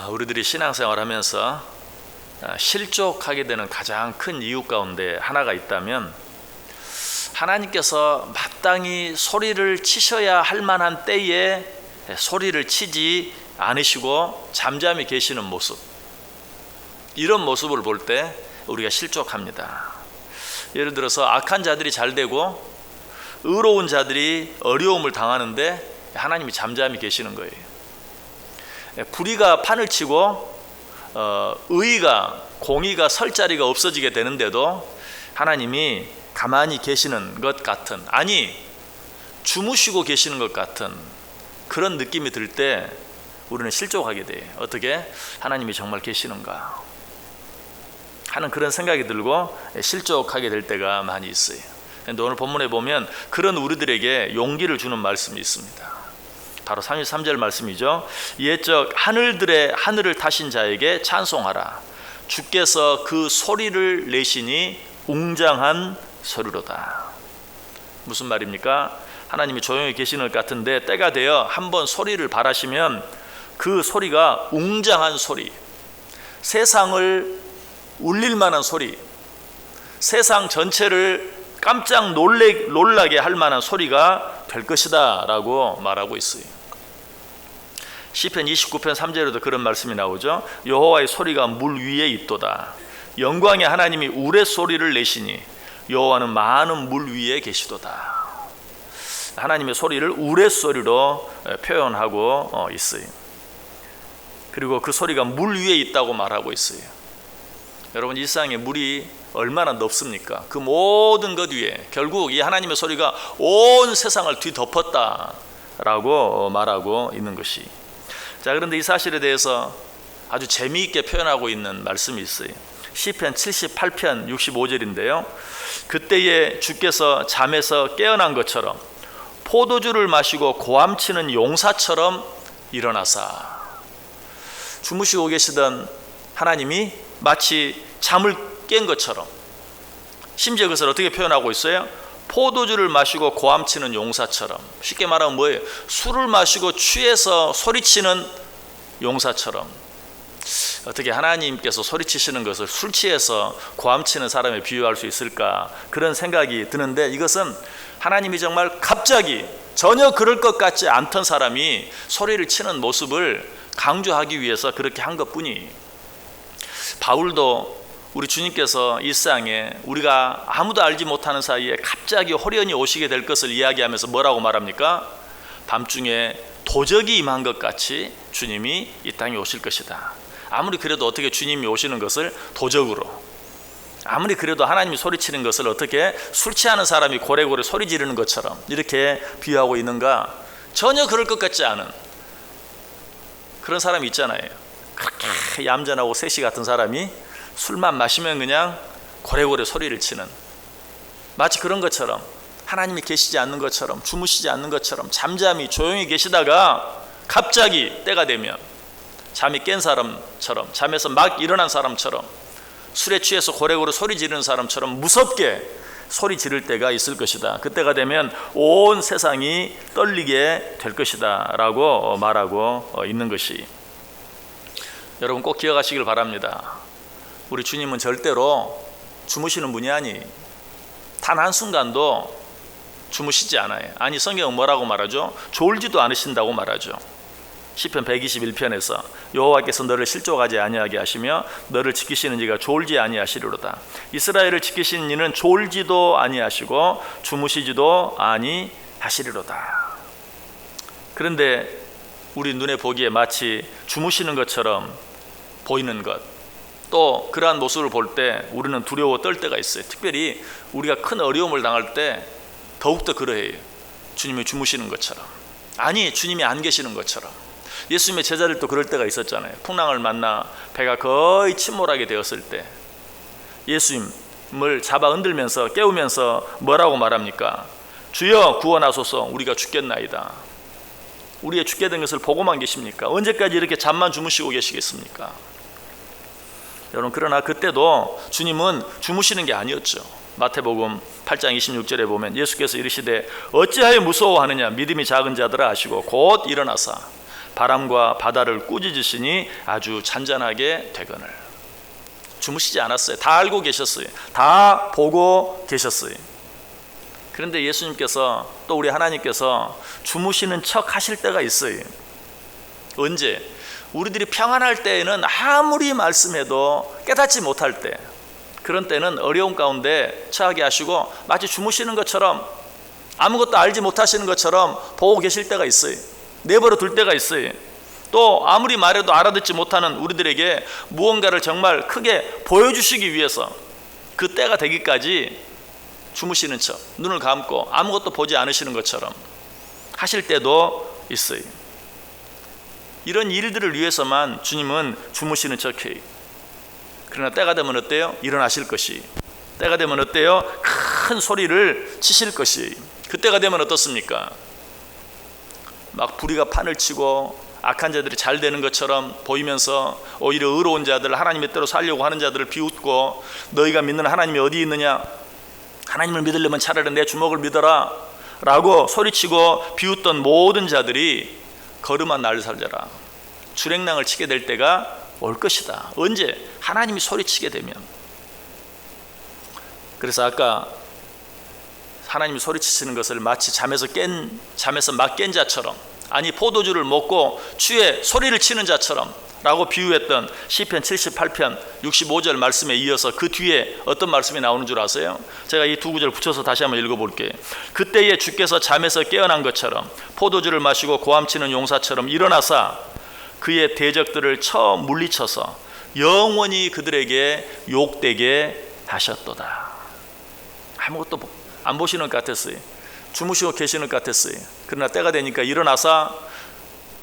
우리들이 신앙생활 하면서 실족하게 되는 가장 큰 이유 가운데 하나가 있다면, 하나님께서 마땅히 소리를 치셔야 할 만한 때에 소리를 치지 않으시고 잠잠히 계시는 모습, 이런 모습을 볼 때 우리가 실족합니다. 예를 들어서 악한 자들이 잘 되고 의로운 자들이 어려움을 당하는데 하나님이 잠잠히 계시는 거예요. 불의가 판을 치고 의가, 공의가 설 자리가 없어지게 되는데도 하나님이 가만히 계시는 것 같은, 아니 주무시고 계시는 것 같은 그런 느낌이 들 때 우리는 실족하게 돼요. 어떻게 하나님이 정말 계시는가 하는 그런 생각이 들고 실족하게 될 때가 많이 있어요. 그런데 오늘 본문에 보면 그런 우리들에게 용기를 주는 말씀이 있습니다. 바로 33절 말씀이죠. 옛적 하늘을 타신 자에게 찬송하라. 주께서 그 소리를 내시니 웅장한 소리로다. 무슨 말입니까? 하나님이 조용히 계시는 것 같은데 때가 되어 한번 소리를 발하시면 그 소리가 웅장한 소리, 세상을 울릴 만한 소리, 세상 전체를 깜짝 놀라게 할 만한 소리가 될 것이다 라고 말하고 있어요. 시편 29편 3절에도 그런 말씀이 나오죠. 여호와의 소리가 물 위에 있도다. 영광의 하나님이 우레소리를 내시니 여호와는 많은 물 위에 계시도다. 하나님의 소리를 우레소리로 표현하고 있어요. 그리고 그 소리가 물 위에 있다고 말하고 있어요. 여러분, 이 세상에 물이 얼마나 넓습니까? 그 모든 것 위에 결국 이 하나님의 소리가 온 세상을 뒤덮었다라고 말하고 있는 것이. 자, 그런데 이 사실에 대해서 아주 재미있게 표현하고 있는 말씀이 있어요. 시편 78편 65절인데요. 그때에 주께서 잠에서 깨어난 것처럼 포도주를 마시고 고함치는 용사처럼 일어나사. 주무시고 계시던 하나님이 마치 잠을 깬 것처럼, 심지어 그것을 어떻게 표현하고 있어요? 포도주를 마시고 고함치는 용사처럼. 쉽게 말하면 뭐예요? 술을 마시고 취해서 소리치는 용사처럼. 어떻게 하나님께서 소리치시는 것을 술 취해서 고함치는 사람에 비유할 수 있을까, 그런 생각이 드는데, 이것은 하나님이 정말 갑자기 전혀 그럴 것 같지 않던 사람이 소리를 치는 모습을 강조하기 위해서 그렇게 한 것뿐이. 바울도 우리 주님께서 이 세상에 우리가 아무도 알지 못하는 사이에 갑자기 호련히 오시게 될 것을 이야기하면서 뭐라고 말합니까? 밤중에 도적이 임한 것 같이 주님이 이 땅에 오실 것이다. 아무리 그래도 어떻게 주님이 오시는 것을 도적으로, 아무리 그래도 하나님이 소리치는 것을 어떻게 술 취하는 사람이 고래고래 소리 지르는 것처럼 이렇게 비유하고 있는가? 전혀 그럴 것 같지 않은 그런 사람이 있잖아요. 그렇게 얌전하고 세시 같은 사람이 술만 마시면 그냥 고래고래 소리를 치는, 마치 그런 것처럼, 하나님이 계시지 않는 것처럼, 주무시지 않는 것처럼 잠잠히 조용히 계시다가 갑자기 때가 되면 잠이 깬 사람처럼, 잠에서 막 일어난 사람처럼, 술에 취해서 고래고래 소리 지르는 사람처럼 무섭게 소리 지를 때가 있을 것이다. 그때가 되면 온 세상이 떨리게 될 것이다 라고 말하고 있는 것이. 여러분 꼭 기억하시길 바랍니다. 우리 주님은 절대로 주무시는 분이 아니, 단 한순간도 주무시지 않아요. 아니, 성경은 뭐라고 말하죠? 졸지도 않으신다고 말하죠. 시편 121편에서 여호와께서 너를 실족하지 아니하게 하시며 너를 지키시는 이가 졸지 아니하시리로다. 이스라엘을 지키시는 이는 졸지도 아니하시고 주무시지도 아니하시리로다. 그런데 우리 눈에 보기에 마치 주무시는 것처럼 보이는 것, 또 그러한 모습을 볼 때 우리는 두려워 떨 때가 있어요. 특별히 우리가 큰 어려움을 당할 때 더욱더 그러해요. 주님이 주무시는 것처럼, 아니 주님이 안 계시는 것처럼. 예수님의 제자들도 그럴 때가 있었잖아요. 풍랑을 만나 배가 거의 침몰하게 되었을 때 예수님을 잡아 흔들면서 깨우면서 뭐라고 말합니까? 주여 구원하소서, 우리가 죽겠나이다. 우리의 죽게 된 것을 보고만 계십니까? 언제까지 이렇게 잠만 주무시고 계시겠습니까? 여러분, 그러나 그때도 주님은 주무시는 게 아니었죠. 마태복음 8장 26절에 보면 예수께서 이르시되 어찌하여 무서워하느냐, 믿음이 작은 자들아 하시고 곧 일어나사 바람과 바다를 꾸짖으시니 아주 잔잔하게 되거늘. 주무시지 않았어요. 다 알고 계셨어요. 다 보고 계셨어요. 그런데 예수님께서 또 우리 하나님께서 주무시는 척 하실 때가 있어요. 언제? 우리들이 평안할 때에는 아무리 말씀해도 깨닫지 못할 때, 그런 때는 어려운 가운데 처하게 하시고 마치 주무시는 것처럼, 아무것도 알지 못하시는 것처럼 보고 계실 때가 있어요. 내버려 둘 때가 있어요. 또 아무리 말해도 알아듣지 못하는 우리들에게 무언가를 정말 크게 보여주시기 위해서 그 때가 되기까지 주무시는 척, 눈을 감고 아무것도 보지 않으시는 것처럼 하실 때도 있어요. 이런 일들을 위해서만 주님은 주무시는 척해요. 그러나 때가 되면 어때요? 일어나실 것이. 때가 되면 어때요? 큰 소리를 치실 것이. 그때가 되면 어떻습니까? 막 불의가 판을 치고 악한 자들이 잘 되는 것처럼 보이면서 오히려 의로운 자들, 하나님의 뜻대로 살려고 하는 자들을 비웃고, 너희가 믿는 하나님이 어디 있느냐? 하나님을 믿으려면 차라리 내 주먹을 믿어라 라고 소리치고 비웃던 모든 자들이 걸음한 날 살자라, 주랭랑을 치게 될 때가 올 것이다. 언제? 하나님이 소리치게 되면. 그래서 아까 하나님이 소리치시는 것을 마치 잠에서 막 깬 자처럼, 아니 포도주를 먹고 취해 소리를 치는 자처럼 라고 비유했던 시편 78편 65절 말씀에 이어서 그 뒤에 어떤 말씀이 나오는 줄 아세요? 제가 이 두 구절 붙여서 다시 한번 읽어볼게요. 그때에 주께서 잠에서 깨어난 것처럼 포도주를 마시고 고함치는 용사처럼 일어나사 그의 대적들을 쳐 물리쳐서 영원히 그들에게 욕되게 하셨도다. 아무것도 안 보시는 것 같았어요. 주무시고 계시는 것 같았어요. 그러나 때가 되니까 일어나서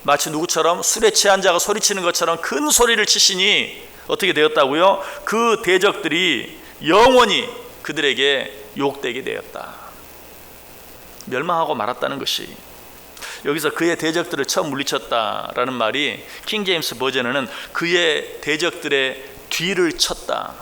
마치 누구처럼 술에 취한 자가 소리치는 것처럼 큰 소리를 치시니 어떻게 되었다고요? 그 대적들이 영원히 그들에게 욕되게 되었다. 멸망하고 말았다는 것이. 여기서 그의 대적들을 처음 물리쳤다라는 말이 킹 제임스 버전에는 그의 대적들의 뒤를 쳤다.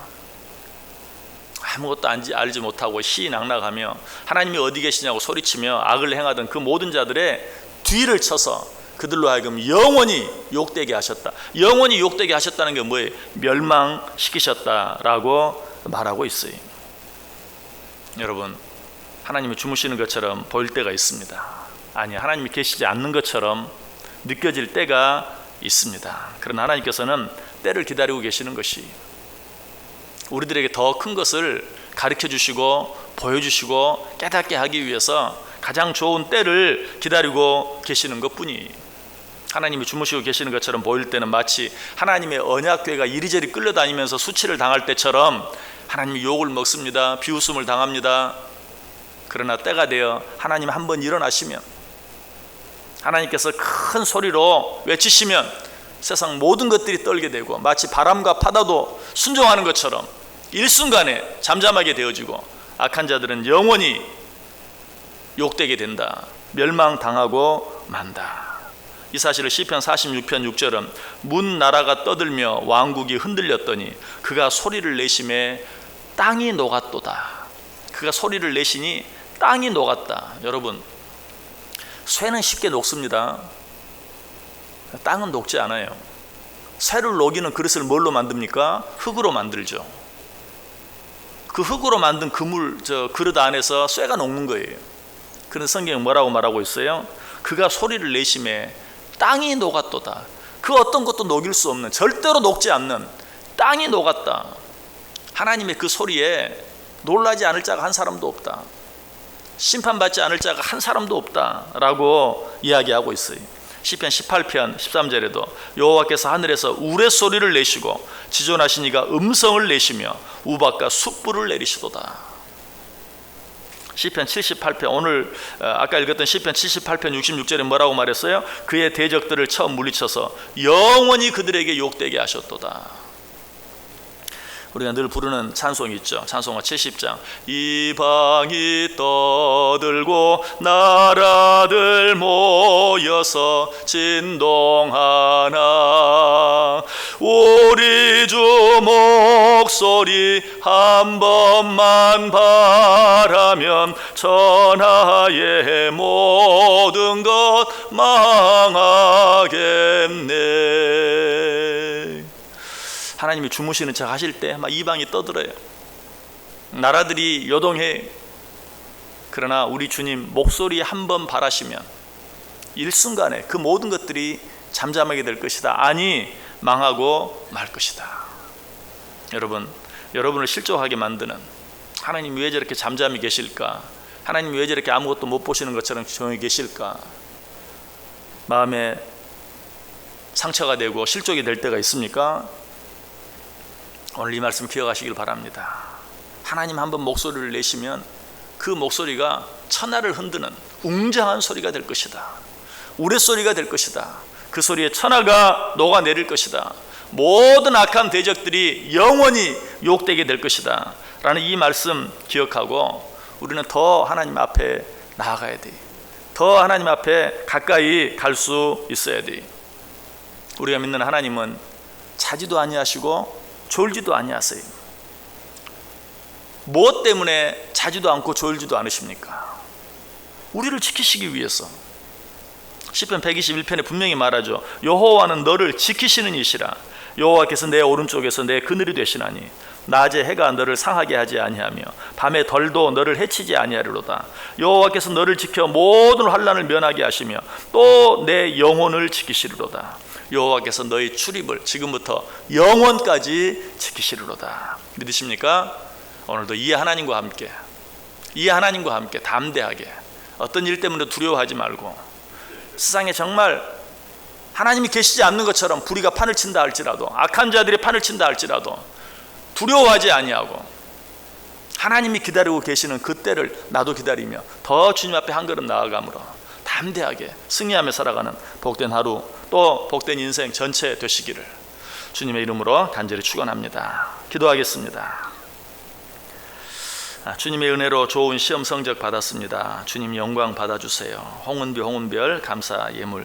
아무것도 알지 못하고 시낙락하며 하나님이 어디 계시냐고 소리치며 악을 행하던 그 모든 자들의 뒤를 쳐서 그들로 하여금 영원히 욕되게 하셨다. 영원히 욕되게 하셨다는 게 뭐예요? 멸망시키셨다라고 말하고 있어요. 여러분, 하나님이 주무시는 것처럼 보일 때가 있습니다. 아니, 하나님이 계시지 않는 것처럼 느껴질 때가 있습니다. 그러나 하나님께서는 때를 기다리고 계시는 것이, 우리들에게 더 큰 것을 가르쳐 주시고 보여주시고 깨닫게 하기 위해서 가장 좋은 때를 기다리고 계시는 것뿐이, 하나님이 주무시고 계시는 것처럼 보일 때는 마치 하나님의 언약궤가 이리저리 끌려다니면서 수치를 당할 때처럼 하나님이 욕을 먹습니다. 비웃음을 당합니다. 그러나 때가 되어 하나님 한번 일어나시면, 하나님께서 큰 소리로 외치시면 세상 모든 것들이 떨게 되고 마치 바람과 바다도 순종하는 것처럼 일순간에 잠잠하게 되어지고 악한 자들은 영원히 욕되게 된다. 멸망당하고 만다. 이 사실을 시편 46편 6절은 문 나라가 떠들며 왕국이 흔들렸더니 그가 소리를 내심에 땅이 녹았도다. 그가 소리를 내시니 땅이 녹았다. 여러분, 쇠는 쉽게 녹습니다. 땅은 녹지 않아요. 쇠를 녹이는 그릇을 뭘로 만듭니까? 흙으로 만들죠. 그 흙으로 만든 그릇 안에서 쇠가 녹는 거예요. 그런 성경이 뭐라고 말하고 있어요? 그가 소리를 내심에 땅이 녹았도다. 그 어떤 것도 녹일 수 없는, 절대로 녹지 않는 땅이 녹았다. 하나님의 그 소리에 놀라지 않을 자가 한 사람도 없다. 심판받지 않을 자가 한 사람도 없다라고 이야기하고 있어요. 시편 18편 13절에도 여호와께서 하늘에서 우레소리를 내시고 지존하신 이가 음성을 내시며 우박과 숯불을 내리시도다. 시편 78편, 오늘 아까 읽었던 시편 78편 66절에 뭐라고 말했어요? 그의 대적들을 처음 물리쳐서 영원히 그들에게 욕되게 하셨도다. 우리가 늘 부르는 찬송이 있죠. 찬송가 70장. 이방이 떠들고 나라들 모여서 진동하나 우리 주 목소리 한 번만 바라면 천하의 모든 것 망하겠네. 하나님이 주무시는 척 하실 때 막 이방이 떠들어요. 나라들이 요동해. 그러나 우리 주님 목소리 한번 발하시면 일순간에 그 모든 것들이 잠잠하게 될 것이다. 아니, 망하고 말 것이다. 여러분을 실족하게 만드는, 하나님이 왜 저렇게 잠잠히 계실까? 하나님이 왜 저렇게 아무것도 못 보시는 것처럼 조용히 계실까? 마음에 상처가 되고 실족이 될 때가 있습니까? 오늘 이 말씀 기억하시길 바랍니다. 하나님 한번 목소리를 내시면 그 목소리가 천하를 흔드는 웅장한 소리가 될 것이다. 우레소리가 될 것이다. 그 소리에 천하가 녹아내릴 것이다. 모든 악한 대적들이 영원히 욕되게 될 것이다 라는 이 말씀 기억하고 우리는 더 하나님 앞에 나아가야 돼. 더 하나님 앞에 가까이 갈 수 있어야 돼. 우리가 믿는 하나님은 자지도 아니하시고 졸지도 아니하세요. 무엇 때문에 자지도 않고 졸지도 않으십니까? 우리를 지키시기 위해서. 시편 121편에 분명히 말하죠. 여호와는 너를 지키시는 이시라. 여호와께서 내 오른쪽에서 내 그늘이 되시나니 낮에 해가 너를 상하게 하지 아니하며 밤에 덜도 너를 해치지 아니하리로다. 여호와께서 너를 지켜 모든 환난을 면하게 하시며 또 내 영혼을 지키시리로다. 여호와께서 너희 출입을 지금부터 영원까지 지키시리로다. 믿으십니까? 오늘도 이 하나님과 함께 담대하게, 어떤 일 때문에 두려워하지 말고, 세상에 정말 하나님이 계시지 않는 것처럼 불의가 판을 친다 할지라도, 악한 자들이 판을 친다 할지라도 두려워하지 아니하고 하나님이 기다리고 계시는 그때를 나도 기다리며 더 주님 앞에 한 걸음 나아감으로 담대하게 승리하며 살아가는 복된 하루, 또 복된 인생 전체 되시기를 주님의 이름으로 간절히 축원합니다. 기도하겠습니다. 주님의 은혜로 좋은 시험 성적 받았습니다. 주님 영광 받아주세요. 홍은별 감사 예물